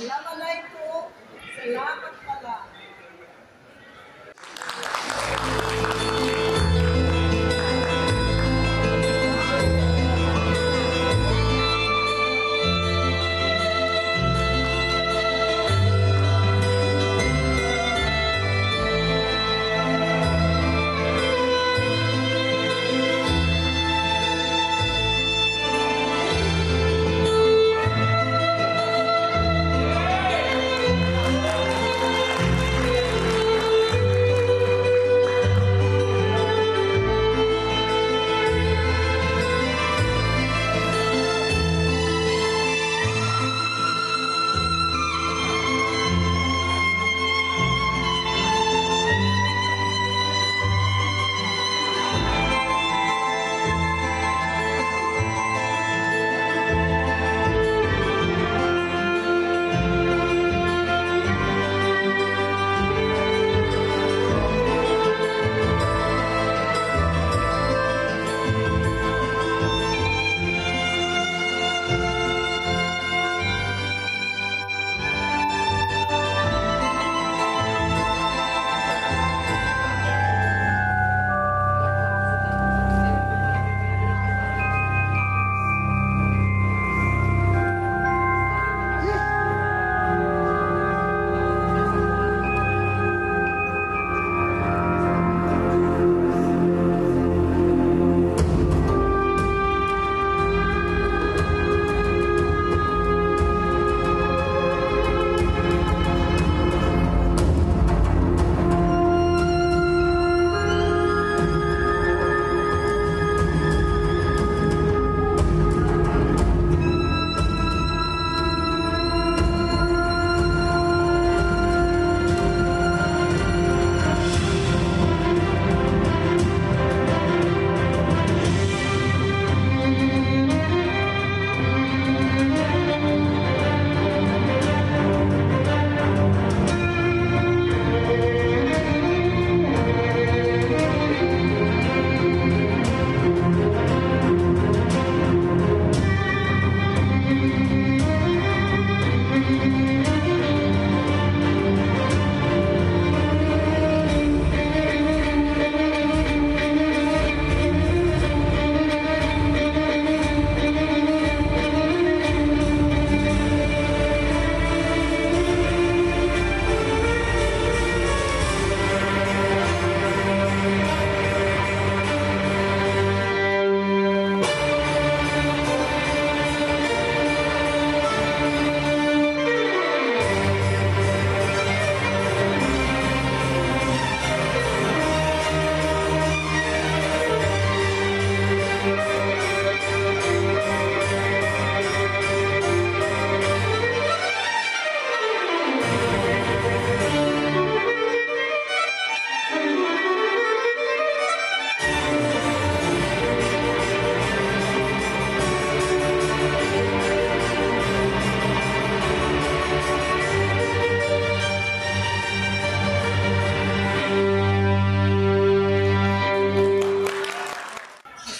Assalamualaikum. Salamat pala.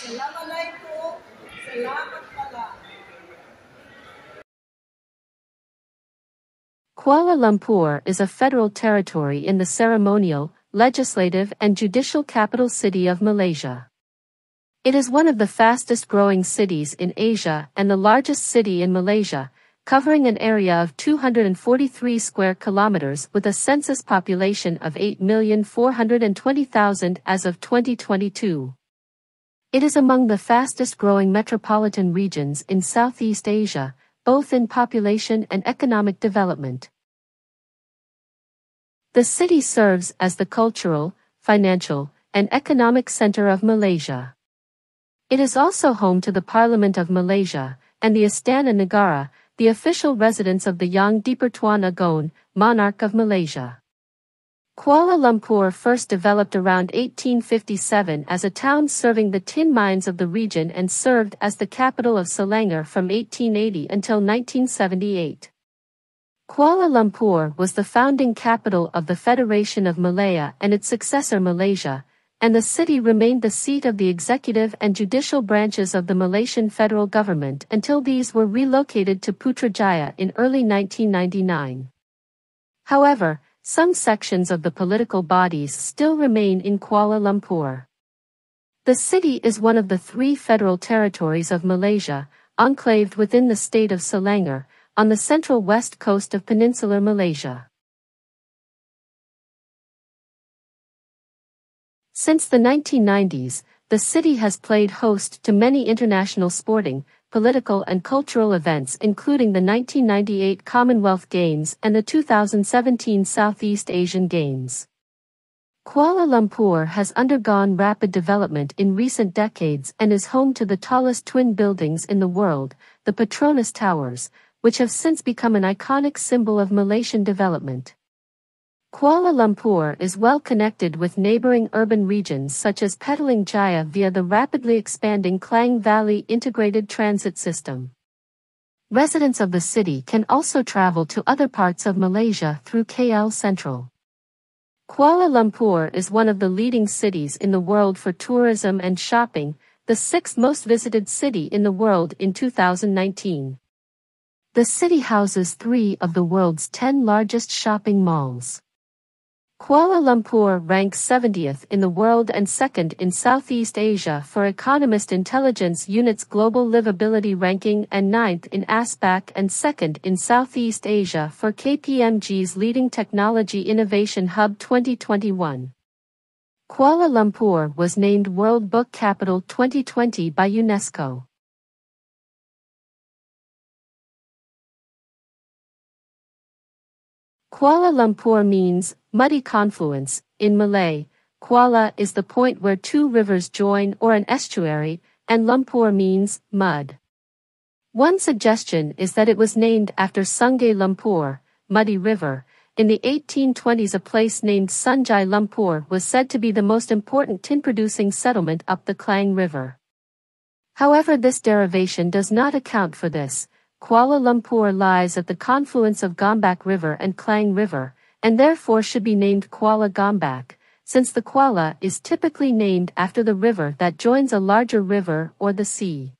Assalamualaikum. Salamat pala. Kuala Lumpur is a federal territory in the ceremonial, legislative and judicial capital city of Malaysia. It is one of the fastest-growing cities in Asia and the largest city in Malaysia, covering an area of 243 square kilometers with a census population of 8,420,000 as of 2022. It is among the fastest-growing metropolitan regions in Southeast Asia, both in population and economic development. The city serves as the cultural, financial, and economic center of Malaysia. It is also home to the Parliament of Malaysia, and the Istana Negara, the official residence of the Yang di-Pertuan Agong, monarch of Malaysia. Kuala Lumpur first developed around 1857 as a town serving the tin mines of the region and served as the capital of Selangor from 1880 until 1978. Kuala Lumpur was the founding capital of the Federation of Malaya and its successor Malaysia, and the city remained the seat of the executive and judicial branches of the Malaysian federal government until these were relocated to Putrajaya in early 1999. However, some sections of the political bodies still remain in Kuala Lumpur. The city is one of the 3 federal territories of Malaysia, enclaved within the state of Selangor, on the central west coast of peninsular Malaysia. Since the 1990s, the city has played host to many international sporting, political and cultural events including the 1998 Commonwealth Games and the 2017 Southeast Asian Games. Kuala Lumpur has undergone rapid development in recent decades and is home to the tallest twin buildings in the world, the Petronas Towers, which have since become an iconic symbol of Malaysian development. Kuala Lumpur is well connected with neighboring urban regions such as Petaling Jaya via the rapidly expanding Klang Valley Integrated Transit System. Residents of the city can also travel to other parts of Malaysia through KL Central. Kuala Lumpur is one of the leading cities in the world for tourism and shopping, the 6th most visited city in the world in 2019. The city houses 3 of the world's 10 largest shopping malls. Kuala Lumpur ranks 70th in the world and 2nd in Southeast Asia for Economist Intelligence Unit's Global Livability Ranking and 9th in ASPAC and 2nd in Southeast Asia for KPMG's Leading Technology Innovation Hub 2021. Kuala Lumpur was named World Book Capital 2020 by UNESCO. Kuala Lumpur means muddy confluence. In Malay, Kuala is the point where 2 rivers join or an estuary, and Lumpur means mud. One suggestion is that it was named after Sungai Lumpur, muddy river. In the 1820s, a place named Sungai Lumpur was said to be the most important tin-producing settlement up the Klang River. However, this derivation does not account for this. Kuala Lumpur lies at the confluence of Gombak River and Klang River, and therefore should be named Kuala Gombak, since the Kuala is typically named after the river that joins a larger river or the sea.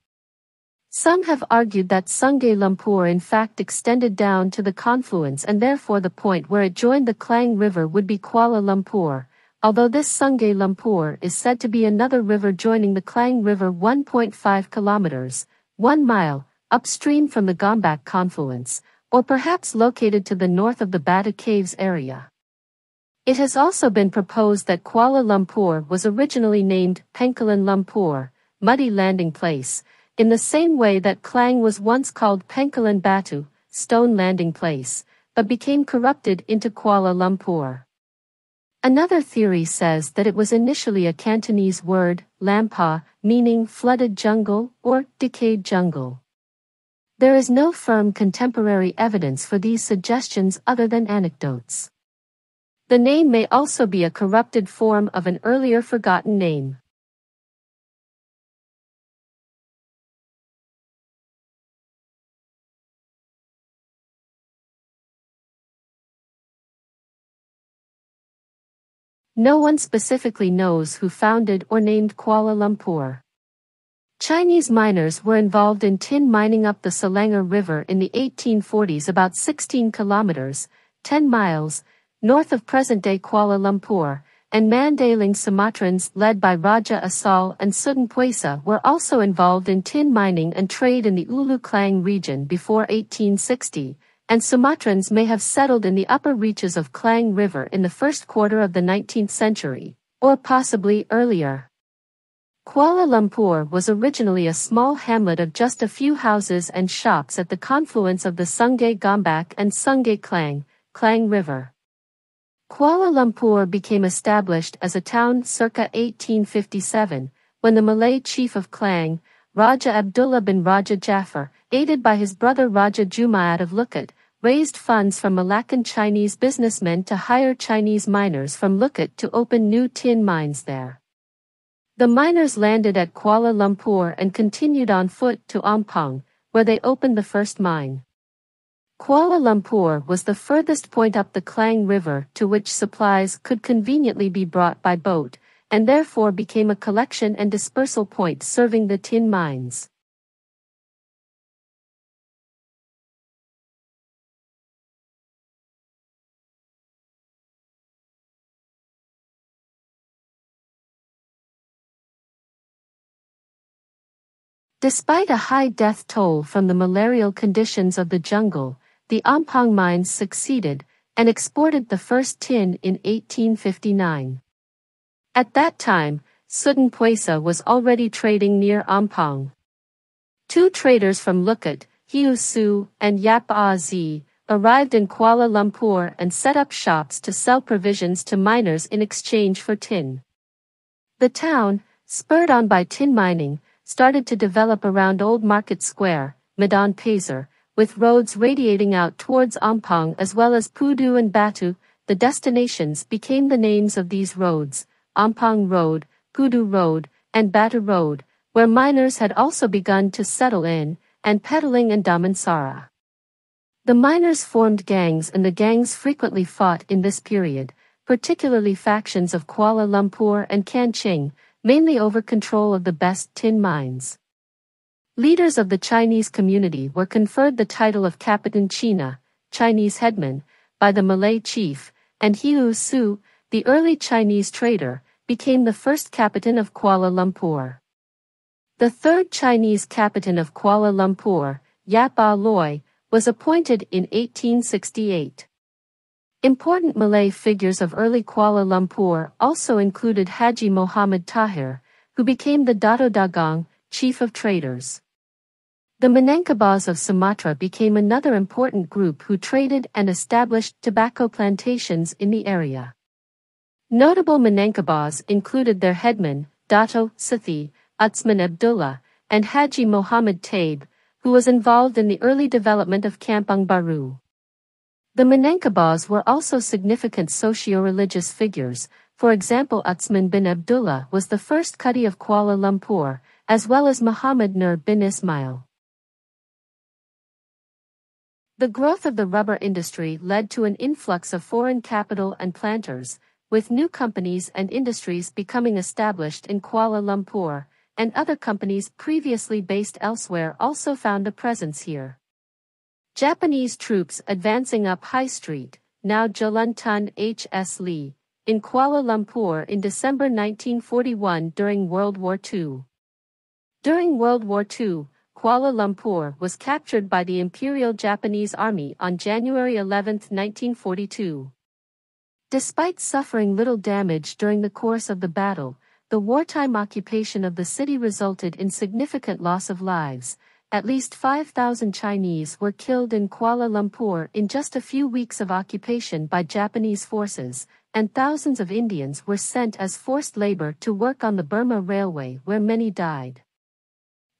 Some have argued that Sungai Lumpur in fact extended down to the confluence and therefore the point where it joined the Klang River would be Kuala Lumpur, although this Sungai Lumpur is said to be another river joining the Klang River 1.5 kilometers, 1 mile, upstream from the Gombak confluence, or perhaps located to the north of the Bata Caves area. It has also been proposed that Kuala Lumpur was originally named Pangkalan Lumpur, muddy landing place, in the same way that Klang was once called Pangkalan Batu, stone landing place, but became corrupted into Kuala Lumpur. Another theory says that it was initially a Cantonese word, lampa, meaning flooded jungle or decayed jungle. There is no firm contemporary evidence for these suggestions other than anecdotes. The name may also be a corrupted form of an earlier forgotten name. No one specifically knows who founded or named Kuala Lumpur. Chinese miners were involved in tin mining up the Selangor River in the 1840s about 16 kilometers, 10 miles, north of present-day Kuala Lumpur, and Mandailing Sumatrans led by Raja Asal and Sudan Puesa were also involved in tin mining and trade in the Ulu Klang region before 1860, and Sumatrans may have settled in the upper reaches of Klang River in the first quarter of the 19th century, or possibly earlier. Kuala Lumpur was originally a small hamlet of just a few houses and shops at the confluence of the Sungai Gombak and Sungai Klang, Klang River. Kuala Lumpur became established as a town circa 1857, when the Malay chief of Klang, Raja Abdullah bin Raja Jafar, aided by his brother Raja Jumaat of Lukut, raised funds from Malaccan Chinese businessmen to hire Chinese miners from Lukut to open new tin mines there. The miners landed at Kuala Lumpur and continued on foot to Ampang, where they opened the first mine. Kuala Lumpur was the furthest point up the Klang River to which supplies could conveniently be brought by boat, and therefore became a collection and dispersal point serving the tin mines. Despite a high death toll from the malarial conditions of the jungle, the Ampang mines succeeded, and exported the first tin in 1859. At that time, Sudan Puesa was already trading near Ampang. Two traders from Lukut, Hiu Su and Yap Ah Zi, arrived in Kuala Lumpur and set up shops to sell provisions to miners in exchange for tin. The town, spurred on by tin mining, started to develop around Old Market Square, Medan Pasar, with roads radiating out towards Ampang as well as Pudu and Batu. The destinations became the names of these roads: Ampang Road, Pudu Road, and Batu Road, where miners had also begun to settle in, and Petaling and Damansara. The miners formed gangs, and the gangs frequently fought in this period, particularly factions of Kuala Lumpur and Kanching, mainly over control of the best tin mines. Leaders of the Chinese community were conferred the title of Kapitan China, Chinese headman, by the Malay chief, and Hiu Su, the early Chinese trader, became the first Kapitan of Kuala Lumpur. The third Chinese Kapitan of Kuala Lumpur, Yap Ah Loy, was appointed in 1868. Important Malay figures of early Kuala Lumpur also included Haji Muhammad Tahir, who became the Dato Dagang, chief of traders. The Minangkabau of Sumatra became another important group who traded and established tobacco plantations in the area. Notable Minangkabaus included their headman, Dato Sethi Utsman Abdullah, and Haji Muhammad Taib, who was involved in the early development of Kampung Baru. The Minangkabaus were also significant socio-religious figures. For example, Utsman bin Abdullah was the first Qadi of Kuala Lumpur, as well as Muhammad Nur bin Ismail. The growth of the rubber industry led to an influx of foreign capital and planters, with new companies and industries becoming established in Kuala Lumpur, and other companies previously based elsewhere also found a presence here. Japanese troops advancing up High Street, now Jalan Tun Hs Lee, in Kuala Lumpur in December 1941 during World War II. During World War II, Kuala Lumpur was captured by the Imperial Japanese Army on January 11, 1942. Despite suffering little damage during the course of the battle, the wartime occupation of the city resulted in significant loss of lives. At least 5,000 Chinese were killed in Kuala Lumpur in just a few weeks of occupation by Japanese forces, and thousands of Indians were sent as forced labor to work on the Burma Railway, where many died.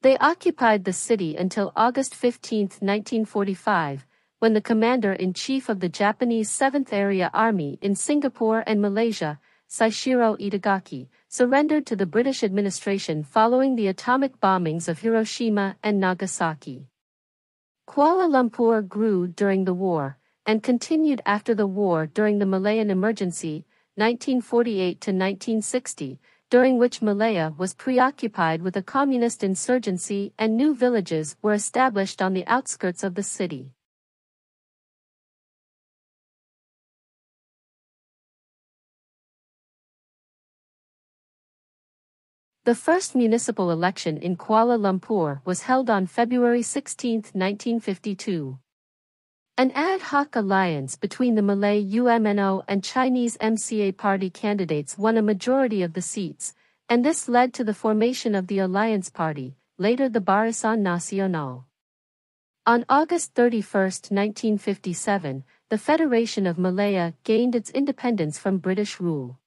They occupied the city until August 15, 1945, when the commander-in-chief of the Japanese 7th Area Army in Singapore and Malaysia, Saishiro Itagaki, surrendered to the British administration following the atomic bombings of Hiroshima and Nagasaki. Kuala Lumpur grew during the war, and continued after the war during the Malayan Emergency, 1948 to 1960, during which Malaya was preoccupied with a communist insurgency and new villages were established on the outskirts of the city. The first municipal election in Kuala Lumpur was held on February 16, 1952. An ad hoc alliance between the Malay UMNO and Chinese MCA party candidates won a majority of the seats, and this led to the formation of the Alliance Party, later the Barisan Nasional. On August 31, 1957, the Federation of Malaya gained its independence from British rule.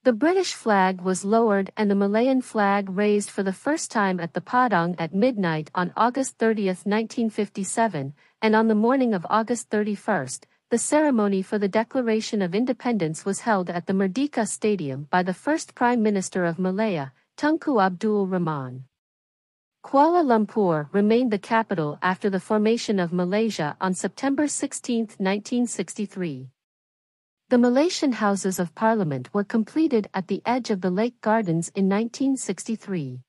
The British flag was lowered and the Malayan flag raised for the first time at the Padang at midnight on August 30, 1957, and on the morning of August 31, the ceremony for the Declaration of Independence was held at the Merdeka Stadium by the first Prime Minister of Malaya, Tunku Abdul Rahman. Kuala Lumpur remained the capital after the formation of Malaysia on September 16, 1963. The Malaysian Houses of Parliament were completed at the edge of the Lake Gardens in 1963.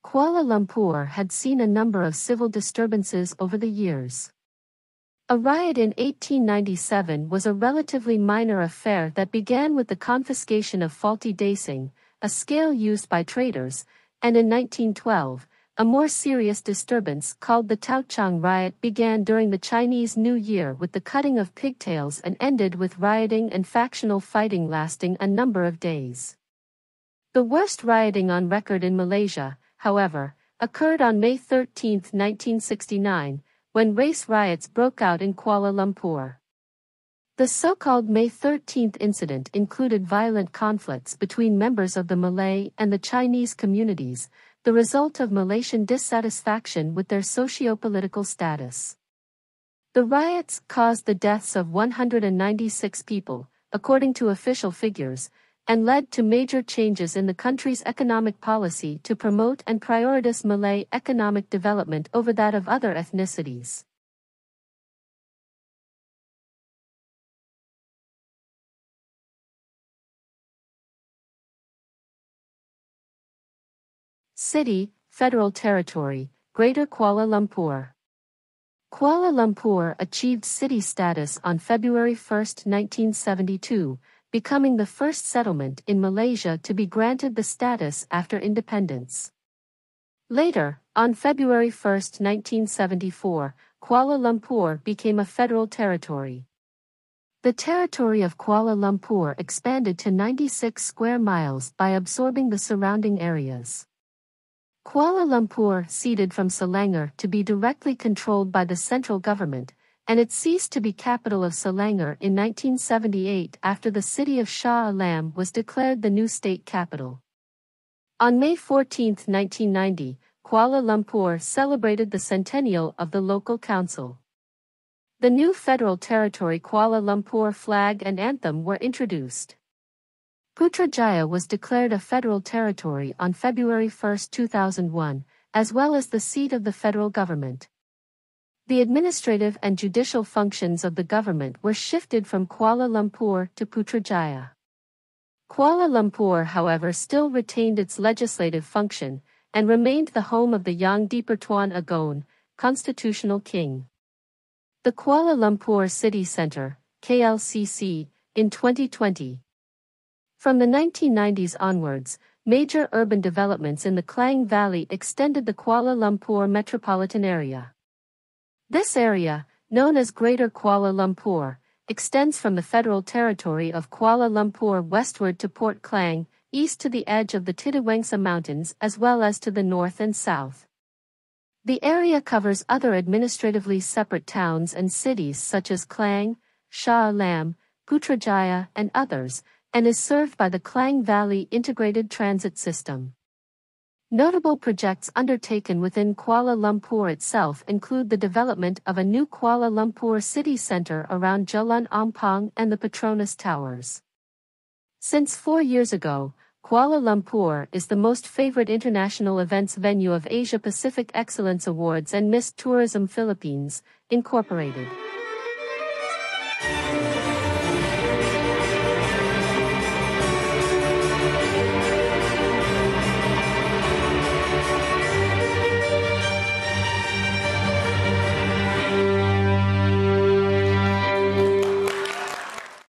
Kuala Lumpur had seen a number of civil disturbances over the years. A riot in 1897 was a relatively minor affair that began with the confiscation of faulty dacing, a scale used by traders, and in 1912, a more serious disturbance called the Tauchang riot began during the Chinese New Year with the cutting of pigtails and ended with rioting and factional fighting lasting a number of days. The worst rioting on record in Malaysia, however, occurred on May 13, 1969, when race riots broke out in Kuala Lumpur. The so-called May 13 incident included violent conflicts between members of the Malay and the Chinese communities, the result of Malaysian dissatisfaction with their socio-political status. The riots caused the deaths of 196 people, according to official figures, and led to major changes in the country's economic policy to promote and prioritize Malay economic development over that of other ethnicities. City, Federal Territory, Greater Kuala Lumpur. Kuala Lumpur achieved city status on February 1, 1972, becoming the first settlement in Malaysia to be granted the status after independence. Later, on February 1, 1974, Kuala Lumpur became a federal territory. The territory of Kuala Lumpur expanded to 96 square miles by absorbing the surrounding areas. Kuala Lumpur ceded from Selangor to be directly controlled by the central government, and it ceased to be capital of Selangor in 1978 after the city of Shah Alam was declared the new state capital. On May 14, 1990, Kuala Lumpur celebrated the centennial of the local council. The new federal territory Kuala Lumpur flag and anthem were introduced. Putrajaya was declared a federal territory on February 1, 2001, as well as the seat of the federal government. The administrative and judicial functions of the government were shifted from Kuala Lumpur to Putrajaya. Kuala Lumpur, however, still retained its legislative function, and remained the home of the Yang di-Pertuan Agong, constitutional king. The Kuala Lumpur City Centre, KLCC, in 2020. From the 1990s onwards, major urban developments in the Klang Valley extended the Kuala Lumpur metropolitan area. This area, known as Greater Kuala Lumpur, extends from the federal territory of Kuala Lumpur westward to Port Klang, east to the edge of the Tidawangsa Mountains as well as to the north and south. The area covers other administratively separate towns and cities such as Klang, Shah Alam, Putrajaya and others, and is served by the Klang Valley Integrated Transit System. Notable projects undertaken within Kuala Lumpur itself include the development of a new Kuala Lumpur city centre around Jalan Ampang and the Petronas Towers. Since 4 years ago, Kuala Lumpur is the most favored international events venue of Asia Pacific Excellence Awards and Miss Tourism Philippines, Incorporated.